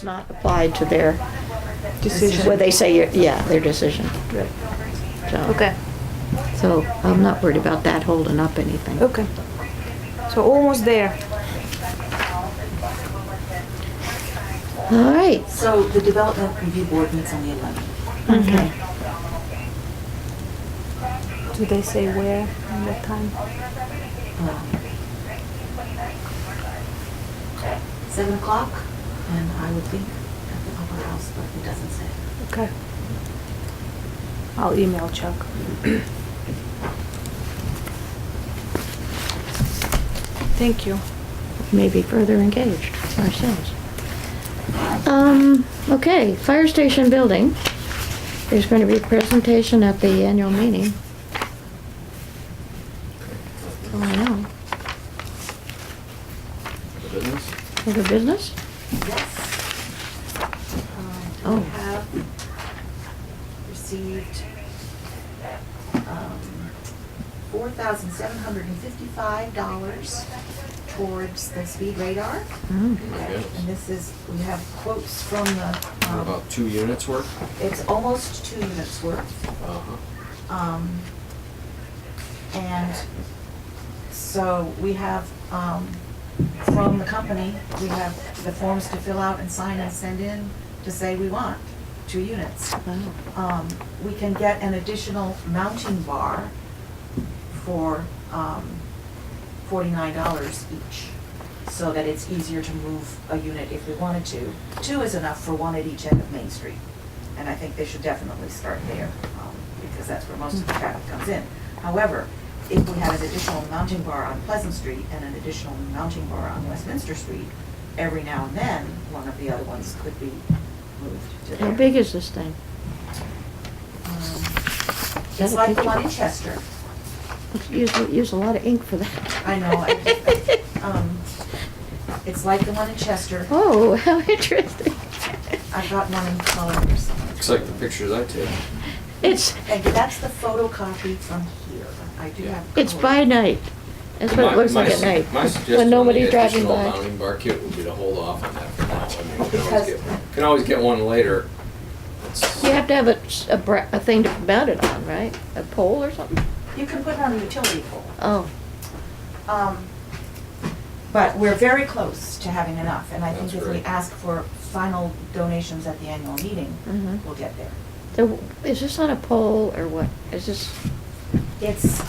it's not applied to their Decision. where they say, yeah, their decision. Right. So, Okay, so I'm not worried about that holding up anything. okay. So almost there. All right. So the development review board meets on the 11th. Okay. Do they say where and what time? 7 o'clock, and I would think at the upper house, but it doesn't say. Okay. I'll email Chuck. Thank you. Maybe further engaged ourselves. Okay, fire station building. There's going to be a presentation at the annual meeting. Oh, I know. The business? Other business? Yes. Oh. We have received $4,755 towards the speed radar. Mm. And this is, we have quotes from the, About 2 units worth? it's almost 2 units worth. Uh-huh. And so we have, from the company, we have the forms to fill out and sign and send in to say we want 2 units. Wow. We can get an additional mounting bar for $49 each, so that it's easier to move a unit if we wanted to. 2 is enough for 1 at each end of Main Street, and I think they should definitely start there, because that's where most of the traffic comes in. However, if we had an additional mounting bar on Pleasant Street and an additional mounting bar on Westminster Street, every now and then, one of the other ones could be moved to there. How big is this thing? It's a like the picture? one in Chester. Use a lot of ink for that. I know, it's like the one in Chester. Oh, how interesting. I've got one in color or something. Looks like the pictures I took. It's, And that's the photocopy from here. I do have. it's color. by night. That's what it looks like at night. My suggestion When on the nobody's driving additional by. mounting bar kit would be to hold off on that for now. I mean, we Because- can always get one later. It's- You have to have a thing to mount it on, right? A pole or something? You can put it on a utility pole. Oh, But we're very close to having enough, and I think That's if we great. ask for final donations at the annual meeting, Mhm. we'll get there. so is this on a pole or what? Is this? It's,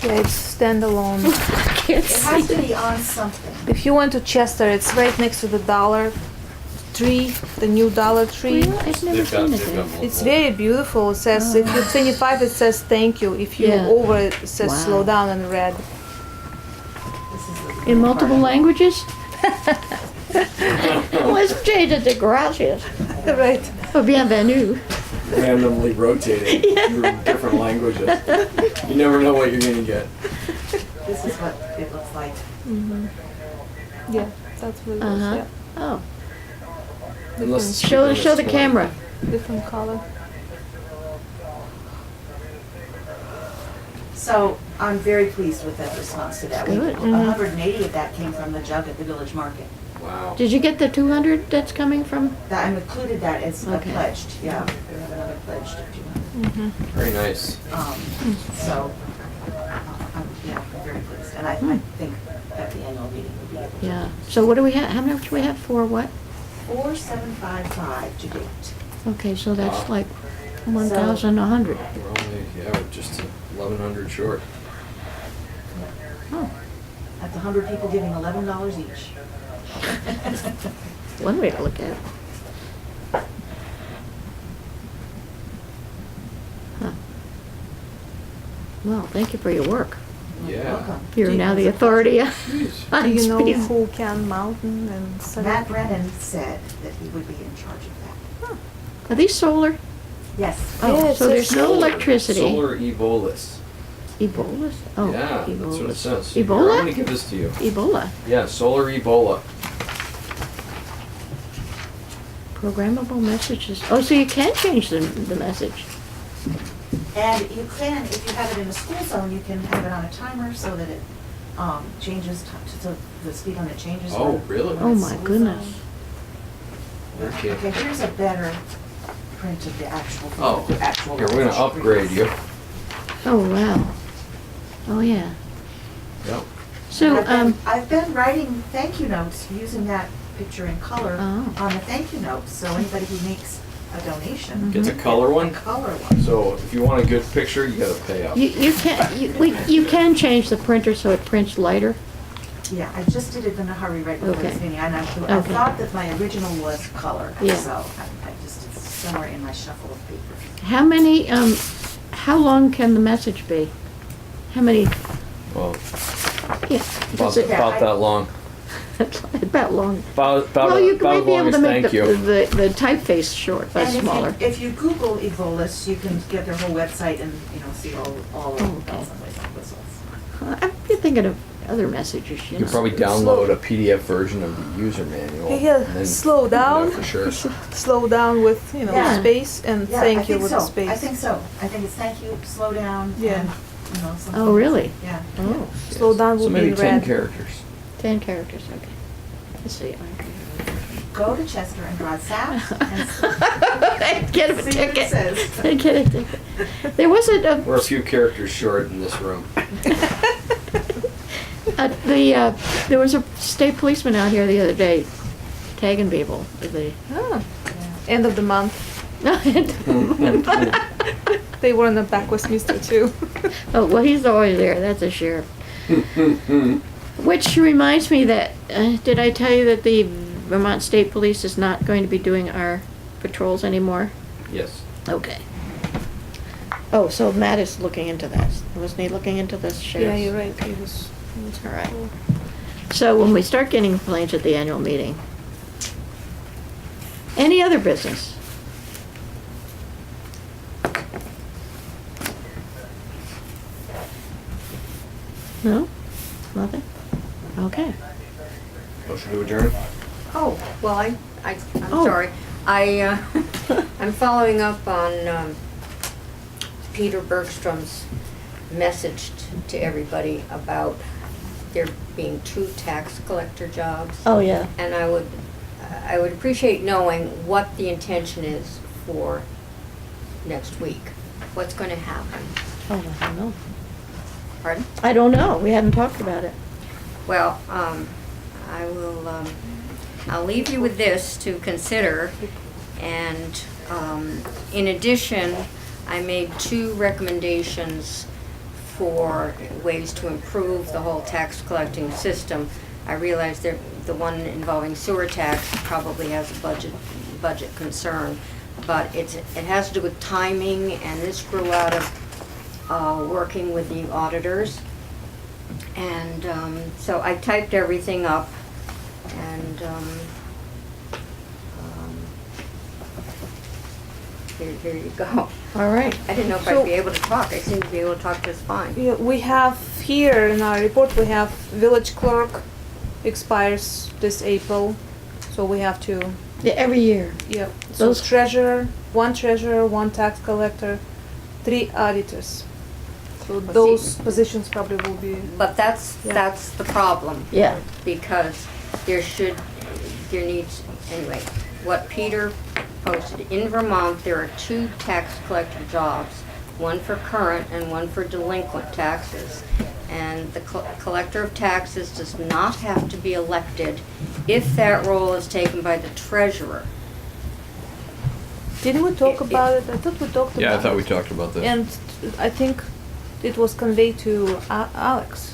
Yeah, it's standalone. I can't it has see. to be on something. If you went to Chester, it's right next to the Dollar Tree, the new Dollar Tree. Really? I've never They've got- seen it they've there. got It's very beautiful. It says, if you're 25, it says thank you. If you're Yeah. over, it says Wow. slow down in red. This is the In part. multiple languages? Let's change it to gracias. Right. Or bienvenue. Randomly rotating through different languages. You never know what you're gonna get. This is what it looks like. Yeah, that's what it is, Uh-huh. yeah. Oh, Unless it's show keeping the its point. camera. Different color. So I'm very pleased with that response to that. Good. 180 of that came from the jug at the village market. Wow. Did you get the 200 that's coming from? That, I included that as Okay. pledged, yeah. We have another pledge to 200. Very nice. So, I'm very pleased. And I think at the annual meeting we'll be able to. Yeah. So what do we have? How much do we have for what? 4,755 to date. Okay, so that's Wow. like 1,100. We're only, we're just 1,100 short. Oh, That's 100 people giving $11 each. one way to look at it. Huh. Well, thank you for your work. You're Yeah. welcome. You're now the authority on Do you know speed. who can mountain and set Matt up? Brennan said that he would be in charge of that. Are these solar? Yes. Yeah, Oh, it so there's says no Solar- electricity. Solar Ebolas. Ebola? Oh, Yeah, that's what it says. Here, I'm Ebola? gonna give this to you. Ebola. Yeah, solar Ebola. Programmable messages. Oh, so you can change the message. And you can, if you have it in a school zone, you can have it on a timer so that it changes, so the speed limit changes. Oh, when really? Oh it's my school goodness. zone. Okay. Okay, here's a better print of the actual. Oh, the actual here, we're gonna upgrade you. Oh, wow. Oh, yeah. Yep. So, I've been writing thank you notes using that picture in color Oh. on the thank you notes, so anybody who makes a donation. Gets a color one? A color one. So if you want a good picture, you gotta pay up. you can change the printer so it prints lighter. Yeah, I just did it in a hurry right before this Okay. meeting, and I Okay. thought that my original was color, Yeah. so I just, it's somewhere in my shuffle of papers. How many, how long can the message be? How many, Well, yeah. about, is it- about that long. About long. About Well, you about might as be long able as to make thank you. the typeface short, And smaller. if you Google Evolus, you can get their whole website and, see all Oh, of the okay. bells and whistles. I'm thinking of other messages, You could probably download a PDF version of the user manual. Yeah, and then slow you know down. for sure. Slow down with, Yeah. space and Yeah, thank I you think with so. the space. I think so. I think it's thank you, slow down, Yeah. and, something. Oh, really? Yeah. Oh, Slow down So will be maybe in 10 red. characters. 10 characters, okay. Let's see. Go to Chester and draw Sax and Get him a see what it ticket. says. Get a ticket. There was We're a few characters short in this room. there was a state policeman out here the other day tagging people. Ah, Yeah. end of the month. They were in the back Westminster too. Oh, well, he's always there. That's a sheriff. Which reminds me that, did I tell you that the Vermont State Police is not going to be doing our patrols anymore? Yes. Okay. Oh, so Matt is looking into that. Wasn't he looking into this, Sheriff? Yeah, you're right. He was. All right. So when we start getting complaints at the annual meeting, any other business? No? Nothing? Okay. Motion to adjourn? Oh, well, I'm Oh. sorry. I'm following up on Peter Bergstrom's message to everybody about there being 2 tax collector jobs. Oh, yeah. And I would appreciate knowing what the intention is for next week. What's going to happen? Oh, I don't know. Pardon? I don't know. We hadn't talked about it. Well, I will, I'll leave you with this to consider, and in addition, I made 2 recommendations for ways to improve the whole tax collecting system. I realize that the one involving sewer tax probably has a budget concern, but it has to do with timing, and this grew out of working with the auditors. And so I typed everything up, and here you go. All right. I didn't know if So- I'd be able to talk. I seem to be able to talk just fine. Yeah, we have here in our report, we have village clerk expires this April, so we have to, Yeah, every year. yeah. So Those- treasurer, 1 tax collector, 3 auditors. So Well, those see- positions probably will be, But that's Yeah. the problem. Yeah. Because there needs, anyway, what Peter posted, in Vermont, there are 2 tax collector jobs, one for current and one for delinquent taxes. And the collector of taxes does not have to be elected if that role is taken by the treasurer. didn't we talk It- about it? I thought we talked about it. Yeah, I thought we talked about this. And I think it was conveyed to Alex.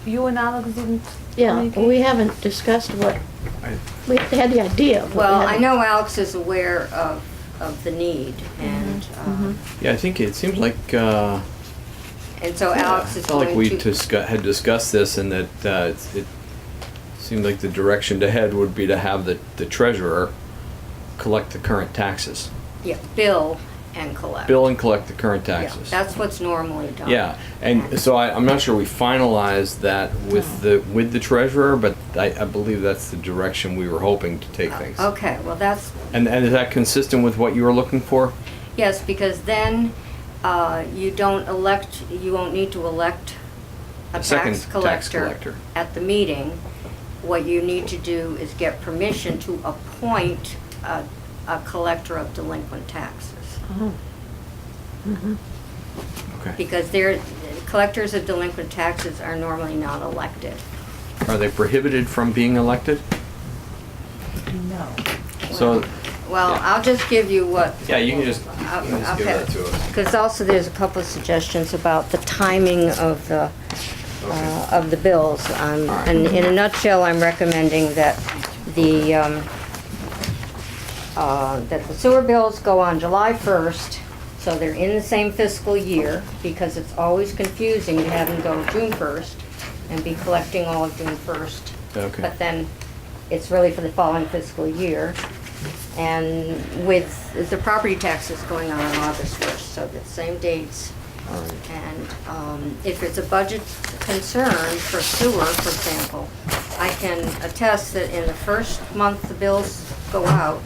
You and Alex didn't Yeah, communicate? we haven't discussed what, we had the idea. but we Well, I haven't- know Alex is aware of the need, and, Yeah, I think it seems like, and so Alex is it's not like going we to. had discussed this and that it seemed like the direction to head would be to have the treasurer collect the current taxes. Yeah, bill and collect. Bill and collect the current Yeah, taxes. that's what's normally done. Yeah, and so I'm not sure we finalized that with the treasurer, but I believe that's the direction we were hoping to take things. Okay, well, that's, And is that consistent with what you were looking for? yes, because then you won't need to elect a A second tax tax collector collector. at the meeting. what you need to do is get permission to appoint a collector of delinquent taxes. Oh. Mhm. Okay. Because collectors of delinquent taxes are normally not elected. Are they prohibited from being elected? No. So, Well, Yeah. I'll just give you what. yeah, you can just I'll give that to us. Because also there's a couple of suggestions about the timing of the bills. And in a nutshell, I'm recommending that the sewer bills go on July 1st, so they're in the same fiscal year, because it's always confusing to have them go June 1st and be collecting all of June 1st. Okay. But then it's really for the following fiscal year. And with the property taxes going on August 1st, so the same dates. All right. And if it's a budget concern for sewer, for example, I can attest that in the first month the bills go out,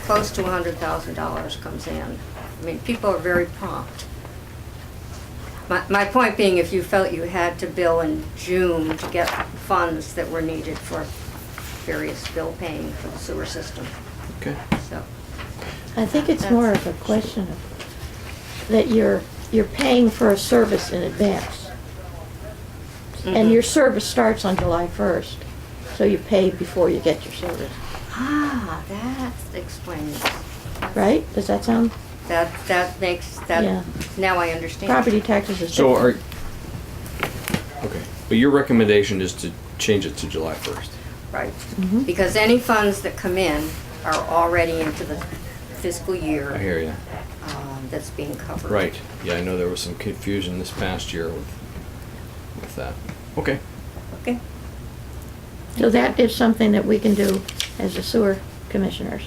close to $100,000 comes in. I mean, people are very prompt. My point being, if you felt you had to bill in June to get funds that were needed for various bill paying for the sewer system, Okay. so. I think it's more of a question of that you're paying for a service in advance. And your service starts on July 1st, so you pay before you get your service, Ah, that explains. right? Does that sound, That makes, Yeah. now I understand. property taxes is So different. okay, but your recommendation is to change it to July 1st? Right, Mhm. because any funds that come in are already into the fiscal year. I hear you. That's being covered. Right, yeah, I know there was some confusion this past year with that. Okay. Okay. So that is something that we can do as the sewer commissioners,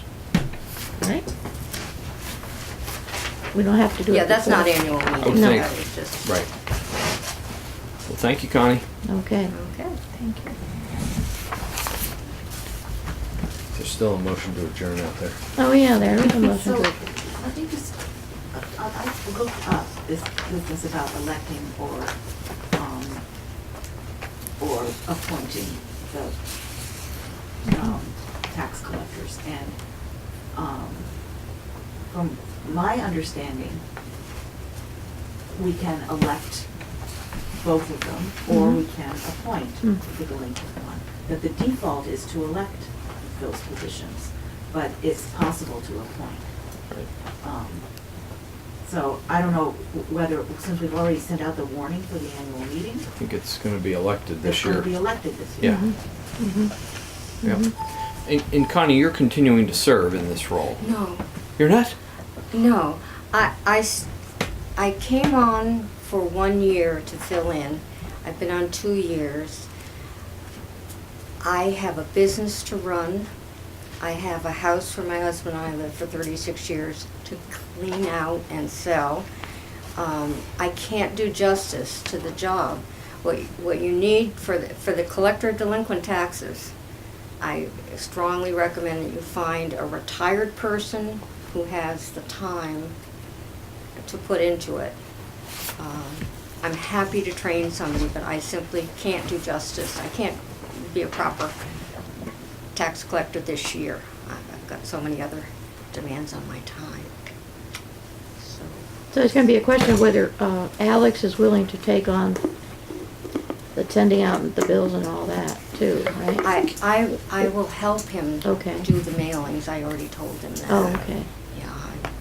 right? We don't have to do it Yeah, that's not before. annual would meeting, think- that was just. Right. Well, thank you, Connie. Okay. Okay, thank you. There's still a motion to adjourn out there. Oh, yeah, there is a motion So, to, let me just, I looked up this business about electing or appointing the, tax collectors, and, from my understanding, we can elect both of them, or we can appoint Mm. the delinquent one. That the default is to elect those positions, but it's possible to appoint. Right. So I don't know whether, since we've already sent out the warning for the annual meeting, I think it's gonna be elected this it's going year. to be elected this year. Yeah. Mhm. Yeah. And Connie, you're continuing to serve in this role. No, You're not? no, I came on for 1 year to fill in. I've been on 2 years. I have a business to run. I have a house where my husband and I lived for 36 years to clean out and sell. I can't do justice to the job. What you need for the collector of delinquent taxes, I strongly recommend that you find a retired person who has the time to put into it. I'm happy to train somebody, but I simply can't do justice. I can't be a proper tax collector this year. I've got so many other demands on my time. So it's gonna be a question of whether Alex is willing to take on the sending out the bills and all that too, right? I will help him Okay. do the mailings. I already told him that. Oh, okay, Yeah,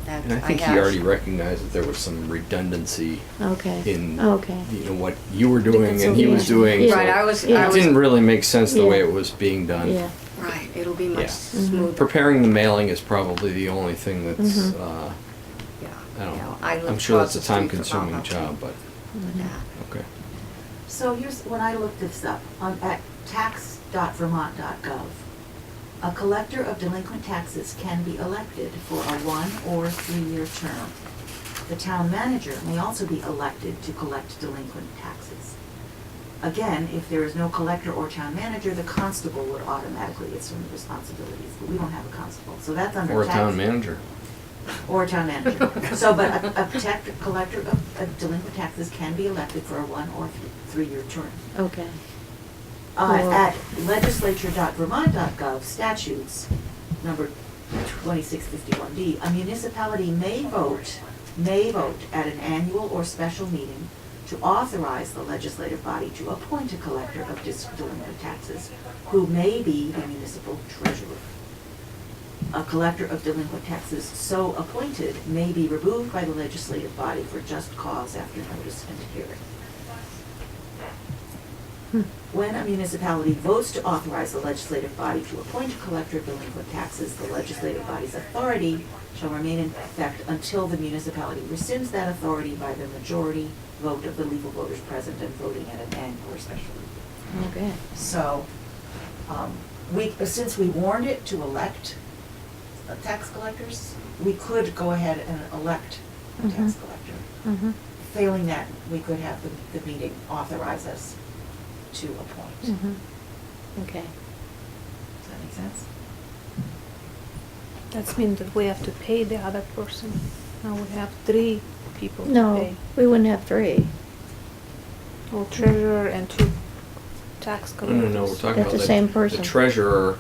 that And I think he have. already recognized that there was some redundancy okay, in, okay. what you were doing and he was Yeah. doing. Yeah. so Right, I was. Yeah. It didn't really make sense the way Yeah. it was being done. Yeah, Right, it'll be much Yeah. smoother. Preparing the mailing is probably the only thing that's, Mhm. Yeah, I don't you know. I live I'm sure that's across a the street from time-consuming Valhalla. job, but, Yeah. okay. So here's, when I looked this up, at tax.vermont.gov, a collector of delinquent taxes can be elected for a 1 or 3-year term. The town manager may also be elected to collect delinquent taxes. Again, if there is no collector or town manager, the constable would automatically assume the responsibilities, but we don't have a constable, so that's under Or a tax. town manager. Or a town manager. So, but a collector of delinquent taxes can be elected for a 1 or 3-year term. okay. At legislature.vermont.gov statutes, number 2651D, a municipality may vote at an annual or special meeting to authorize the legislative body to appoint a collector of delinquent taxes who may be the municipal treasurer. A collector of delinquent taxes so appointed may be removed by the legislative body for just cause after notice and hearing. When a municipality votes to authorize the legislative body to appoint a collector of delinquent taxes, the legislative body's authority shall remain in effect until the municipality rescinds that authority by the majority vote of the legal voters present and voting at an annual or special meeting. Okay. So, since we warned it to elect tax collectors, we could go ahead and elect a tax collector. Mm-hmm. Failing that, we could have the meeting authorize us to appoint. Mm-hmm. Okay. Does that make sense? That means that we have to pay the other person. Now we have 3 people to No, pay. we wouldn't have 3. Well, treasurer and 2 tax No, collectors. we're talking That's about the same the person. treasurer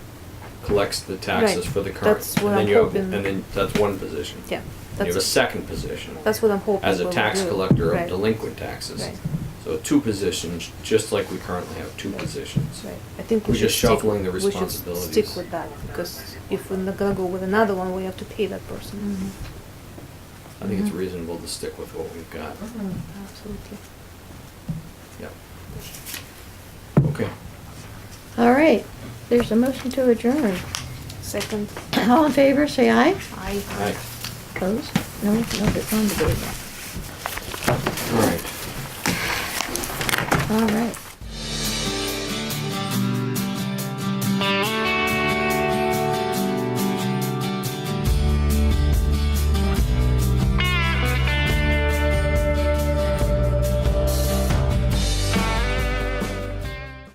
collects the taxes Right. for the current. That's what and then I'm you have, hoping. and then that's one position. Yeah, And you have a that's, second position that's what I'm hoping as a we'll tax do. collector of Right. delinquent taxes. Right. So 2 positions, just like we currently have 2 Right. positions. Right. I think we We're should just stick, shuffling the we should responsibilities. stick with that, because if we're not gonna go with another one, we have to pay that person. Mm-hmm. I think it's reasonable to stick with what we've got. Absolutely. Yep. Okay. All right, there's a motion to adjourn. Second, All in favor, say aye. I. All right. Opposed? No, it's on the table. All right. All right.